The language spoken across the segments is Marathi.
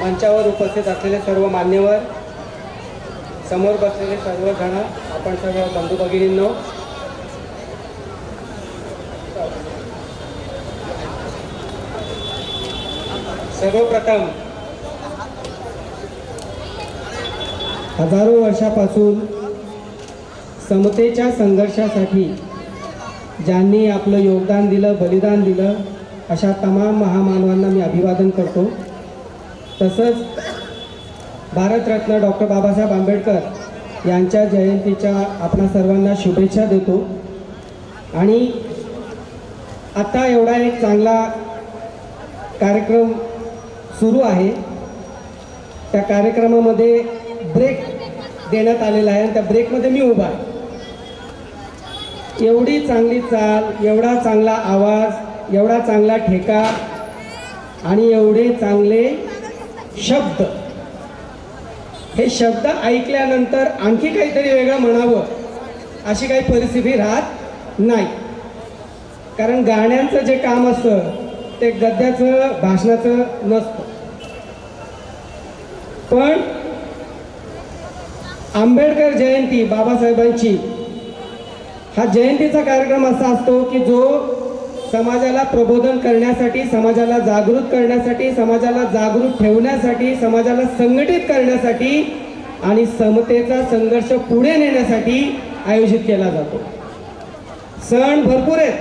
मंचावर उपस्थित असलेले सर्व मान्यवर, समोर बसलेले सर्वजण, आपण सर्व बंधू भगिनींनो, सर्वप्रथम हजारो वर्षापासून समतेच्या संघर्षासाठी ज्यांनी आपलं योगदान दिलं, बलिदान दिलं, अशा तमाम महामानवांना मी अभिवादन करतो। तसंच भारतरत्न डॉक्टर बाबासाहेब आंबेडकर यांच्या जयंतीच्या आपणा सर्वांना शुभेच्छा देतो। आणि आता एवढा एक चांगला कार्यक्रम सुरू आहे, त्या कार्यक्रमामध्ये ब्रेक देण्यात आलेला आहे आणि त्या ब्रेकमध्ये मी उभा आहे। एवढी चांगली चाल, एवढा चांगला आवाज, एवढा चांगला ठेका आणि एवढे चांगले शब्द, हे शब्द ऐकल्यानंतर आणखी काहीतरी वेगळं म्हणावं अशी काही परिस्थिती राहत नाही। कारण गाण्यांचं जे काम असतं ते गद्याचं, भाषणाचं नसतं। पण आंबेडकर जयंती बाबासाहेबांची, हा जयंतीचा कार्यक्रम असा असतो की जो समाजाला प्रबोधन करण्यासाठी, समाजाला जागृत करण्यासाठी, समाजाला जागृत ठेवण्यासाठी, समाजाला संघटित करण्यासाठी आणि समतेचा संघर्ष पुढे नेण्यासाठी आयोजित केला जातो। सण भरपूर आहेत,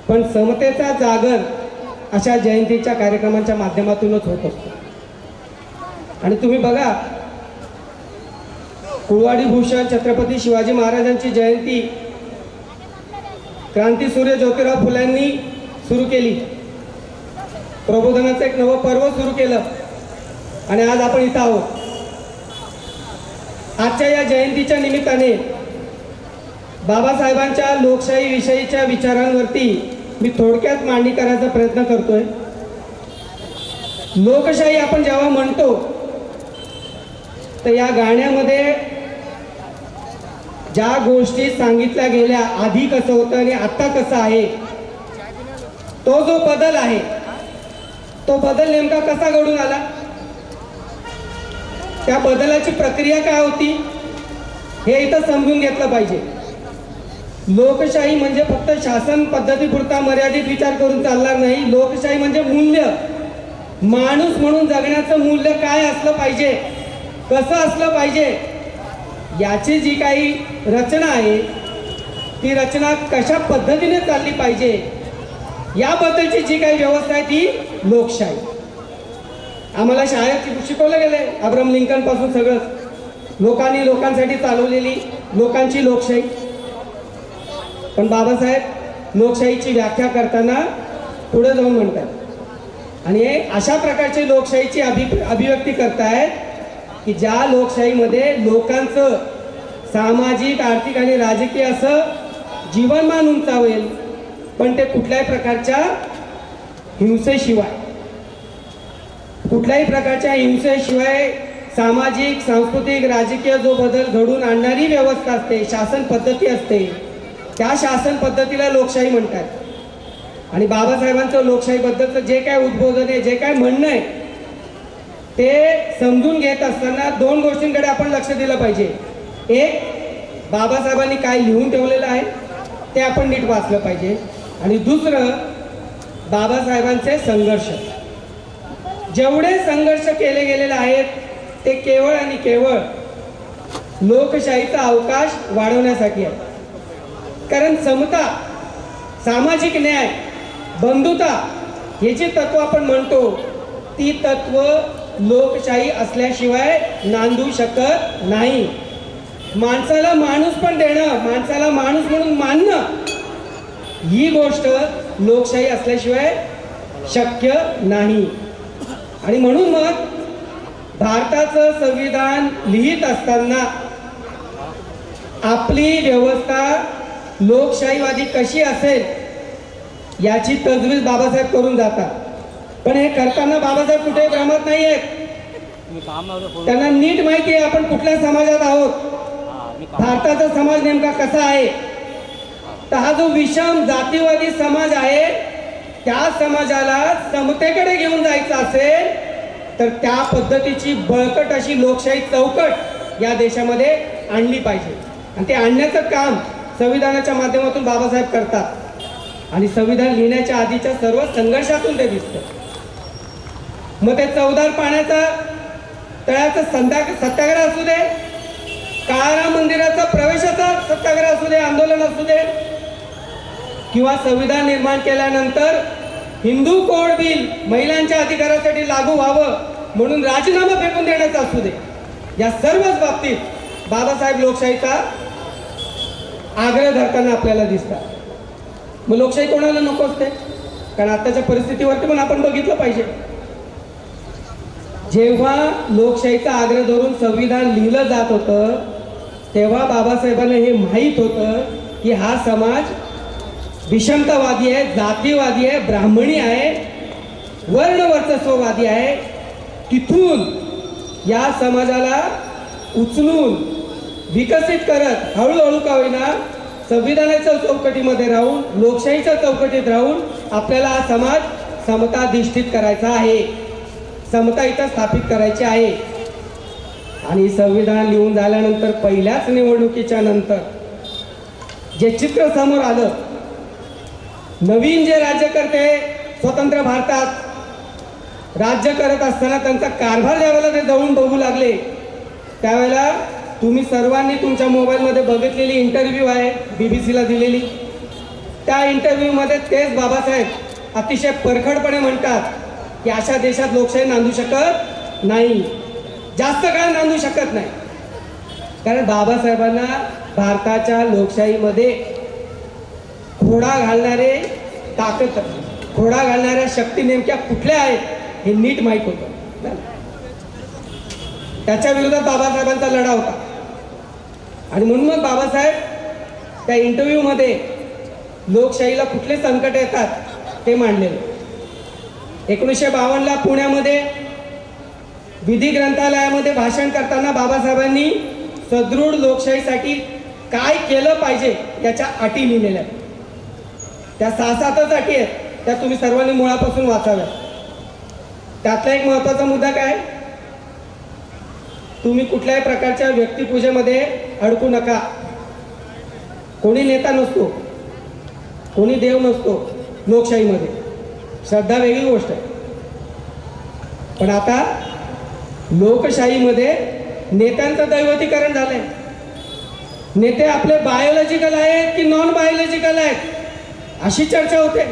पण समतेचा जागर अशा जयंतीच्या कार्यक्रमांच्या माध्यमातूनच होत असतो। आणि तुम्ही बघा, कुळवाडी भूषण छत्रपती शिवाजी महाराजांची जयंती क्रांतीसूर्य ज्योतिराव फुल्यांनी सुरू केली, प्रबोधनाचं एक नवं पर्व सुरू केलं आणि आज आपण इथं आहोत। आजच्या या जयंतीच्या निमित्ताने बाबासाहेबांच्या लोकशाही विषयीच्या विचारांवरती मी थोडक्यात मांडणी करायचा प्रयत्न करतोय। लोकशाही आपण जेव्हा म्हणतो तर या गाण्यामध्ये ज्या गोष्टी सांगितल्या गेल्या, आधी कसं होतं आणि आता कसं आहे, तो जो बदल आहे, तो बदल नेमका कसा घडून आला, त्या बदलाची प्रक्रिया काय होती, हे इथं समजून घेतलं पाहिजे। लोकशाही म्हणजे फक्त शासन पद्धतीपुरता मर्यादित विचार करून चालणार नाही। लोकशाही म्हणजे मूल्य, माणूस म्हणून जगण्याचं मूल्य काय असलं पाहिजे, कसं असलं पाहिजे, याची जी काही रचना आहे ती रचना कशा पद्धतीने चालली पाहिजे, याबद्दलची जी काही व्यवस्था आहे ती लोकशाही। आम्हाला शाळेत शिकवलं गेलंय, अब्राहम लिंकन पासून सगळं लोकांनी लोकांसाठी चालवलेली लोकांची लोकशाही। पण बाबासाहेब लोकशाहीची व्याख्या करताना पुढे जाऊन म्हणतात आणि अशा प्रकारची लोकशाहीची अभिव्यक्ती करतायत की ज्या लोकशाहीमध्ये लोकांचं सामाजिक, आर्थिक आणि राजकीय असं जीवनमान उंचावेल, पण ते कुठल्याही प्रकारच्या हिंसेशिवाय, कुठल्याही प्रकारच्या हिंसेशिवाय सामाजिक, सांस्कृतिक, राजकीय जो बदल घडून आणणारी व्यवस्था असते, शासन पद्धती असते, त्या शासन पद्धतीला लोकशाही म्हणतात। आणि बाबासाहेबांचं लोकशाहीबद्दलचं जे काय उद्बोधन आहे, जे काय म्हणणं आहे, ते समजून घेत असताना दोन गोष्टींकडे आपण लक्ष दिलं पाहिजे। एक, बाबासाहेबांनी काय लिहून ठेवलेलं आहे ते आपण नीट वाचलं पाहिजे, आणि दुसरं, बाबासाहेबांचे संघर्ष, जेवढे संघर्ष केले गेलेले आहेत ते केवळ आणि केवळ लोकशाहीचा अवकाश वाढवण्यासाठी आहे। कारण समता, सामाजिक न्याय, बंधुता हे जे तत्व आपण म्हणतो, ती तत्व लोकशाही असल्याशिवाय नांदू शकत नाही। माणसाला माणूस पण देणं, माणसाला माणूस म्हणून मानणं, ही गोष्ट लोकशाही असल्याशिवाय शक्य नाही। आणि म्हणून मग भारताचं संविधान लिहित असताना आपली व्यवस्था लोकशाहीवादी कशी असेल याची तजवीज बाबासाहेब करून जातात। पण हे करताना बाबासाहेब कुठेही भ्रमत नाही आहेत, त्यांना नीट माहिती आहे आपण कुठल्या समाजात आहोत, भारताचा समाज नेमका कसा आहे। तर हा जो विषम जातीवादी समाज आहे, त्या समाजाला समतेकडे घेऊन जायचं असेल तर त्या पद्धतीची बळकट अशी लोकशाही चौकट या देशामध्ये आणली पाहिजे. आणि ते आणण्याचं काम संविधानाच्या माध्यमातून बाबासाहेब करतात आणि संविधान लिहिण्याच्या आधीच्या सर्व संघर्षातून ते दिसतं. मग ते चवदार पाण्याचा तळ्याचा सत्याग्रह असू दे, काळाराम मंदिराचा प्रवेशाचा सत्याग्रह असू दे, आंदोलन असू दे, किंवा संविधान निर्माण केल्यानंतर हिंदू कोड बिल महिलांच्या अधिकारासाठी लागू व्हावं म्हणून राजीनामा फेकून देण्याचा असू दे, या सर्वच बाबतीत बाबासाहेब लोकशाहीचा आग्रह धरताना आपल्याला दिसतात. मग लोकशाही कोणाला नको असते? कारण आताच्या परिस्थितीवरती पण आपण बघितलं पाहिजे. जेव्हा लोकशाहीचा आग्रह धरून संविधान लिहिलं जात होतं तेव्हा बाबासाहेबांना हे माहीत होतं की हा समाज विषमतावादी आहे, जातीवादी आहे, ब्राह्मणी आहे, वर्णवर्चस्ववादी आहे. तिथून या समाजाला उचलून विकसित करत हळूहळू का होईना संविधानाच्या चौकटीमध्ये राहून, लोकशाहीच्या चौकटीत राहून आपल्याला हा समाज समताधिष्ठित करायचा आहे, समता इथं स्थापित करायची आहे. आणि संविधान लिहून झाल्यानंतर पहिल्याच निवडणुकीच्या नंतर जे चित्र समोर आलं, नवीन जे राज्यकर्ते स्वतंत्र भारतात राज्य करत असताना त्यांचा कारभार ज्यावेळेला ते जवळून बघू लागले त्यावेळेला तुम्ही सर्वांनी तुमच्या मोबाईलमध्ये बघितलेली इंटरव्ह्यू आहे BBC दिलेली. त्या इंटरव्ह्यूमध्ये तेच बाबासाहेब अतिशय परखडपणे म्हणतात की अशा देशात लोकशाही नांदू शकत नाही, जास्त काळ नांदू शकत नाही. कारण बाबासाहेबांना भारताच्या लोकशाहीमध्ये खोडा घालणारे ताकद, खोडा घालणाऱ्या शक्ती नेमक्या कुठल्या आहेत हे नीट माहीत होतं. त्याच्या विरोधात बाबासाहेबांचा लढा होता. आणि म्हणून मग बाबासाहेब त्या इंटरव्ह्यूमध्ये लोकशाहीला कुठले संकट येतात ते मांडलेले. 1952 पुण्यामध्ये विधी ग्रंथालयामध्ये भाषण करताना बाबासाहेबांनी सदृढ लोकशाहीसाठी काय केलं पाहिजे याच्या अटी लिहिलेल्या आहेत. त्या 6-7 अटी आहेत, त्या तुम्ही सर्वांनी मुळापासून वाचाव्या. त्यातला एक महत्त्वाचा मुद्दा काय, तुम्ही कुठल्याही प्रकारच्या व्यक्तिपूजेमध्ये अडकू नका. कोणी नेता नसतो, कोणी देव नसतो लोकशाहीमध्ये, श्रद्धा वेगळी गोष्ट आहे. पण आता लोकशाहीमध्ये नेत्यांचं दैवतीकरण झालंय. नेते आपले बायोलॉजिकल आहेत की नॉन बायोलॉजिकल आहेत अशी चर्चा होते.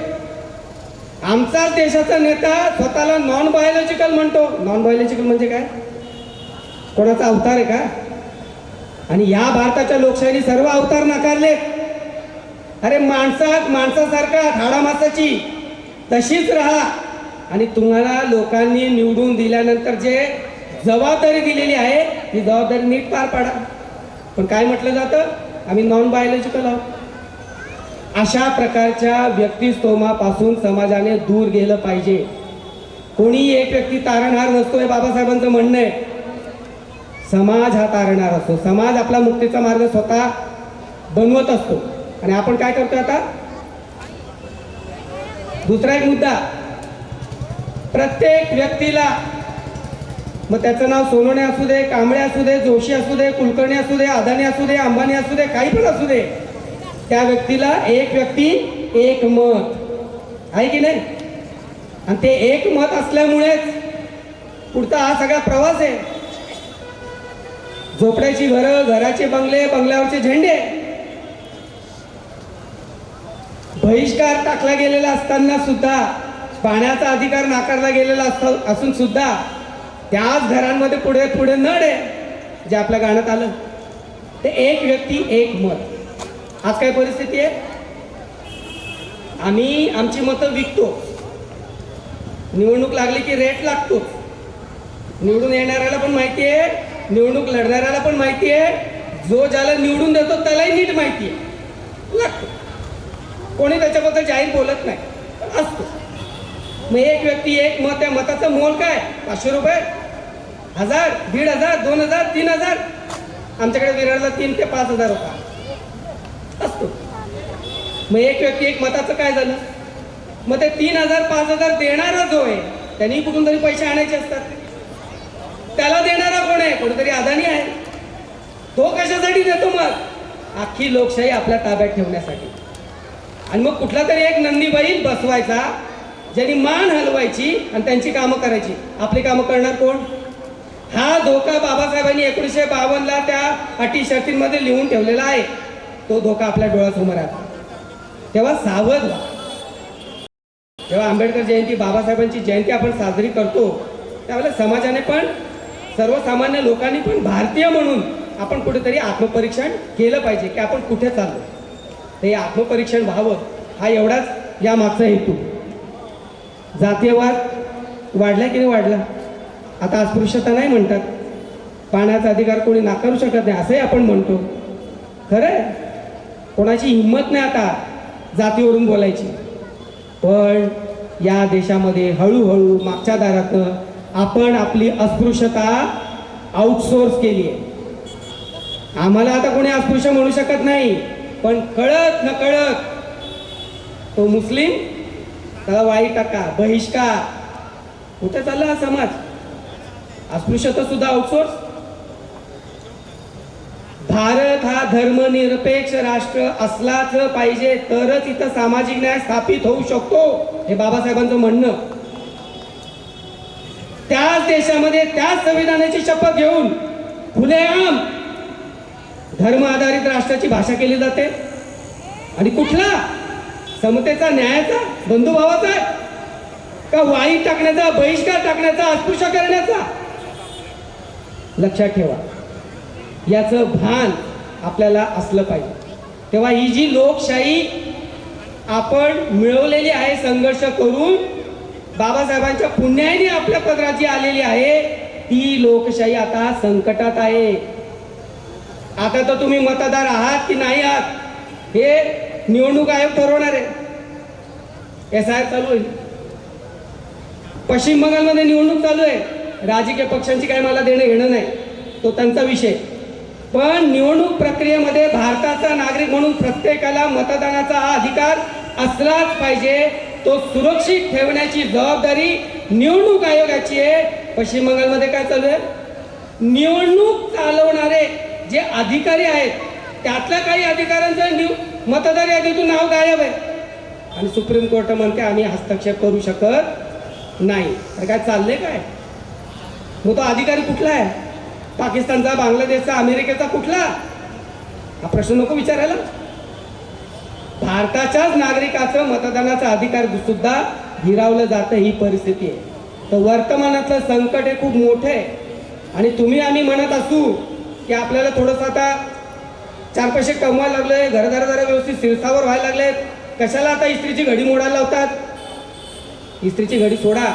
आमचाच देशाचा नेता स्वतःला नॉन बायोलॉजिकल म्हणतो. नॉन बायोलॉजिकल म्हणजे काय? कोणाचा अवतार आहे का? आणि या भारताच्या लोकशाहीने सर्व अवतार नाकारले. अरे माणसासारखा हाडामासाची तशीच राहा आणि तुम्हाला लोकांनी निवडून दिल्यानंतर जे जबाबदारी दिलेली आहे ती जबाबदारी नीट पार पाडा. पण काय म्हटलं जातं, आम्ही नॉन बायोलॉजिकल आहोत. अशा प्रकारच्या व्यक्तिस्तोमापासून समाजाने दूर गेलं पाहिजे. कोणी एक व्यक्ती तारणहार नसतो हे बाबासाहेबांचं म्हणणं आहे. समाज हा तारणहार असतो. समाज आपला मुक्तीचा मार्ग स्वतः बनवत असतो. आणि आपण काय करतो आता? दुसरा एक मुद्दा, प्रत्येक व्यक्तीला, मग त्याचं नाव सोनवणे असू दे, कांबळे असू दे, जोशी असू दे, कुलकर्णी असू दे, अदानी असू दे, अंबानी असू दे, काही पण असू दे, त्या व्यक्तीला एक व्यक्ती एक मत आहे की नाही? आणि ते एक मत असल्यामुळेच पुढचा हा सगळा प्रवास आहे. झोपड्याची घरं, घराचे बंगले, बंगल्यावरचे झेंडे, बहिष्कार टाकला गेलेला असताना सुद्धा, पाण्याचा अधिकार नाकारला गेलेला असून सुद्धा त्याच घरांमध्ये पुढे पुढे नड आहे जे आपल्या गाण्यात आलं. ते एक व्यक्ती एक मत. आज काय परिस्थिती आहे? आम्ही आमची मतं विकतो. निवडणूक लागली की रेट लागतो. निवडून येणाऱ्याला पण माहिती आहे, निवडणूक लढणाऱ्याला पण माहिती आहे, जो ज्याला निवडून देतो त्यालाही नीट माहिती आहे, लागतो. कोणी त्याच्याबद्दल जाहीर बोलत नाही, पण असतो. मग एक व्यक्ती एक मत, त्या मताचं मोल काय? 500 रुपये, 1000, 1500, 2000, 3000. आमच्याकडे विरारला 3 ते 5000 रुपये असतो. मग एक व्यक्ती एक मताचं काय झालं? मग ते 3000, 5000 देणारा जो आहे त्यांनी कुठून तरी पैसे आणायचे असतात. त्याला देणारा कोण आहे? कोणतरी अदानी आहे. तो कशासाठी देतो? मग अख्खी लोकशाही आपल्या ताब्यात ठेवण्यासाठी. आणि मग कुठला तरी एक नंदी बैल बसवायचा, ज्यांनी मान हलवायची आणि त्यांची कामं करायची. आपली कामं करणार कोण? हा धोका बाबासाहेबांनी 1952ला त्या अटी शर्तींमध्ये लिहून ठेवलेला आहे. तो धोका आपल्या डोळ्यासमोर आहे. तेव्हा सावध व्हा. जेव्हा आंबेडकर जयंती, बाबासाहेबांची जयंती आपण साजरी करतो, त्यावेळेला समाजाने पण, सर्वसामान्य लोकांनी पण भारतीय म्हणून आपण कुठेतरी आत्मपरीक्षण केलं पाहिजे की आपण कुठे चाललो. ते आत्मपरीक्षण व्हावं, हा एवढाच या मागचा हेतू. जातीयवाद वाढला की नाही वाढला? आता अस्पृश्यता नाही म्हणतात, पाण्याचा अधिकार कोणी नाकारू शकत नाही असंही आपण म्हणतो. खरंय, कोणाची हिंमत नाही आता जातीवरून बोलायची. पण या देशामध्ये हळूहळू मागच्या दारातनं आपण आपली अस्पृश्यता आउटसोर्स केली आहे. आम्हाला आता कोणी अस्पृश्य म्हणू शकत नाही, पण कळत न कळत तो मुस्लिम, त्याला वाई टाका, बहिष्कार. कुठे चालला हा समाज? अस्पृश्यता सुद्धा आउटसोर्स. भारत हा धर्मनिरपेक्ष राष्ट्र असलाच पाहिजे, तरच इथं सामाजिक न्याय स्थापित होऊ शकतो, हे बाबासाहेबांचं म्हणणं. त्याच देशामध्ये त्याच संविधानाची शपथ घेऊन खुलेआम धर्म आधारित राष्ट्राची भाषा केली जाते. आणि कुठला? समतेचा, न्यायाचा, बंधुभावाचा का वाई टाकण्याचा, बहिष्कार टाकण्याचा, अस्पृश्य करण्याचा? लक्षात ठेवा, याचं भान आपल्याला असलं पाहिजे. तेव्हा ही जी लोकशाही आपण मिळवलेली आहे संघर्ष करून, बाबासाहेबांच्या पुण्याने आपल्या पदराची आलेली आहे, ती लोकशाही आता संकटात आहे. आता तर तुम्ही मतदार आहात की नाही आहात हे निवडणूक आयोग ठरवणार आहे. SIR चालू आहे. पश्चिम बंगालमध्ये निवडणूक चालू आहे. राजकीय पक्षांची काय मला देणं घेणं नाही, तो त्यांचा विषय. पण निवडणूक प्रक्रियेमध्ये भारताचा नागरिक म्हणून प्रत्येकाला मतदानाचा हा अधिकार असलाच पाहिजे. तो सुरक्षित ठेवण्याची जबाबदारी निवडणूक आयोगाची आहे. पश्चिम बंगालमध्ये काय चालू आहे? निवडणूक चालवणारे जे अधिकारी आहेत, त्यातल्या काही अधिकाऱ्यांचं मतदार यादीतून नाव गायब आहे. आणि सुप्रीम कोर्ट म्हणते आम्ही हस्तक्षेप करू शकत नाही. तर काय चाललंय काय? मग तो अधिकारी कुठला आहे? पाकिस्तानचा, बांगलादेशचा, अमेरिकेचा कुठला? हा प्रश्न नको विचारायला. भारताच्याच नागरिकाचं मतदानाचा अधिकार सुद्धा हिरावलं जातं, ही परिस्थिती आहे. तर वर्तमानातलं संकट हे खूप मोठं आहे. आणि तुम्ही आम्ही म्हणत असू की आपल्याला थोडंसं आता 4 पैसे कमवायला लागले, घरदार जरा व्यवस्थित शिरसावर व्हायला लागले, कशाला आता इस्त्रीची घडी मोडायला लावतात? इस्त्रीची घडी सोडा,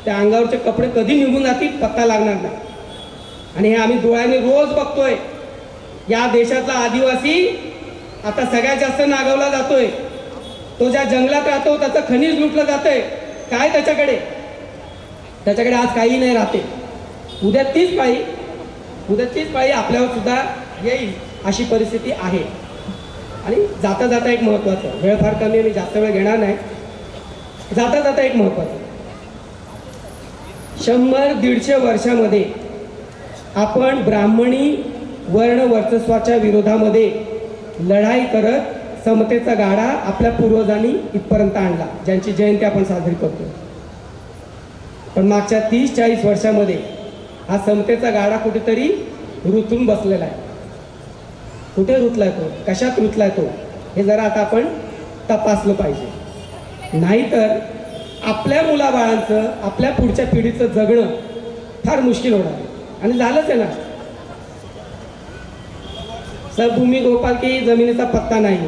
त्या अंगावरचे कपडे कधी निघून जातील पत्ता लागणार नाही. आणि हे आम्ही डोळ्याने रोज बघतोय. या देशातला आदिवासी आता सगळ्यात जास्त नागवला जातोय. तो ज्या जंगलात राहतो त्याचं खनिज लुटलं जातंय. काय त्याच्याकडे आज काही नाही राहते. उद्या तीच पाळी आपल्यावर सुद्धा येईल, अशी परिस्थिती आहे. आणि जाता जाता एक महत्त्वाचं, वेळ फार कमी, मी जास्त वेळ घेणार नाही. जाता जाता एक महत्त्वाचं, 100-150 वर्षामध्ये आपण ब्राह्मणी वर्ण वर्चस्वाच्या विरोधामध्ये लढाई करत समतेचा गाडा आपल्या पूर्वजांनी इथपर्यंत आणला, ज्यांची जयंती आपण साजरी करतो. पण मागच्या 30-40 वर्षामध्ये हा समतेचा गाडा कुठेतरी रुतून बसलेला आहे. कुठे रुतलाय तो? कशात रुतलाय तो? हे जरा आता आपण तपासलं पाहिजे. नाहीतर आपल्या मुलाबाळांचं, आपल्या पुढच्या पिढीचं जगणं फार मुश्किल होणार आहे. आणि झालंच आहे ना. सबभूमी गोपाल की जमिनीचा पत्ता नाही.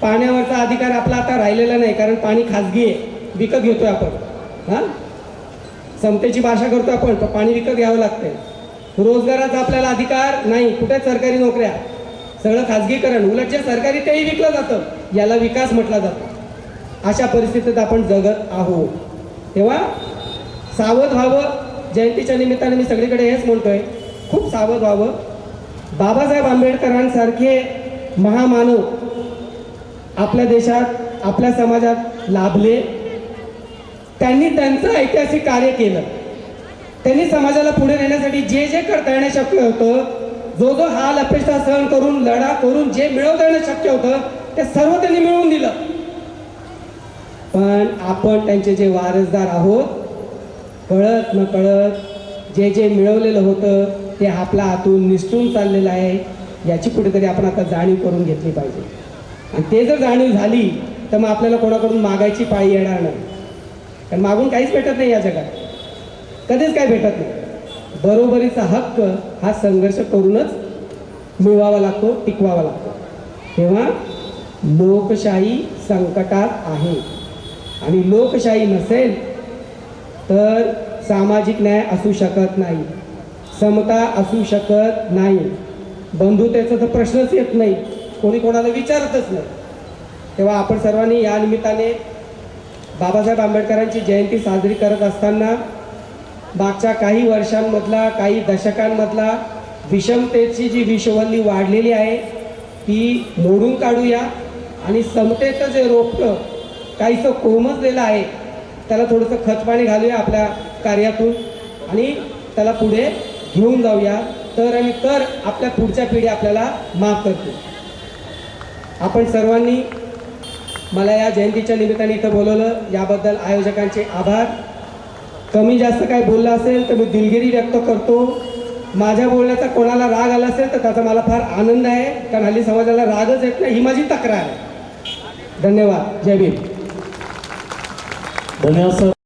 पाण्यावरचा अधिकार आपला आता राहिलेला नाही, कारण पाणी खाजगी आहे, विकत घेतोय आपण. हां, समतेची भाषा करतो आपण, तर पाणी विकत घ्यावं लागतंय. रोजगाराचा आपल्याला अधिकार नाही, कुठेच सरकारी नोकऱ्या, सगळं खाजगीकरण. उलट जे सरकारी तेही विकलं जातं, याला विकास म्हटला जातो. अशा परिस्थितीत आपण जगत आहोत. तेव्हा सावध व्हावं. जयंतीच्या निमित्ताने मी सगळीकडे हेच म्हणतोय, खूप सावध व्हावं. बाबासाहेब आंबेडकरांसारखे महामानव आपल्या देशात, आपल्या समाजात लाभले. त्यांनी त्यांचं ऐतिहासिक कार्य केलं. त्यांनी समाजाला पुढे नेण्यासाठी जे जे करता येणं शक्य होतं, जो जो हाल अपेक्षा सहन करून लढा करून जे मिळवता येणं शक्य होतं ते सर्व त्यांनी मिळवून दिलं. पण आपण त्यांचे जे वारसदार आहोत, कळत न कळत जे जे मिळवलेलं होतं ते आपल्या हातून निसटून चाललेलं आहे, याची कुठेतरी आपण आता जाणीव करून घेतली पाहिजे. आणि ते जर जाणीव झाली तर मग आपल्याला कोणाकडून मागायची पाळी येणार नाही. कारण मागून काहीच भेटत नाही या जगात, कधीच काही भेटत नाही. बरोबरीचा हक्क हा संघर्ष करूनच मिळवावा लागतो, टिकवावा लागतो. तेव्हा लोकशाही संकटात आहे आणि लोकशाही नसेल तर सामाजिक न्याय असू शकत नाही, समता असू शकत नाही, बंधुतेचा तर प्रश्नच येत नाही, कोणी कोणाला विचारतच नाही. तेव्हा आपण सर्वांनी या निमित्ताने बाबासाहेब आंबेडकरांची जयंती साजरी करत असताना मागच्या काही वर्षांमधला, काही दशकांमधला विषमतेची जी विषवल्ली वाढलेली आहे ती मोडून काढूया आणि समतेचं जे रोपटं काहीसं कोमजलेलं आहे त्याला थोडंसं खतपाणी घालूया आपल्या कार्यातून आणि त्याला पुढे घेऊन जाऊया. तर आपल्या पुढच्या पिढी आपल्याला माफ करतील. आपण सर्वांनी मला या जयंतीच्या निमित्ताने इथं बोलवलं याबद्दल आयोजकांचे आभार. कमी जास्त काय बोललं असेल तर मी दिलगिरी व्यक्त करतो. माझ्या बोलण्याचा कोणाला राग आला असेल तर त्याचा मला फार आनंद आहे, कारण हल्ली समाजाला रागच येत नाही, ही माझी तक्रार आहे. धन्यवाद. जय भीम. धन्यवाद सर.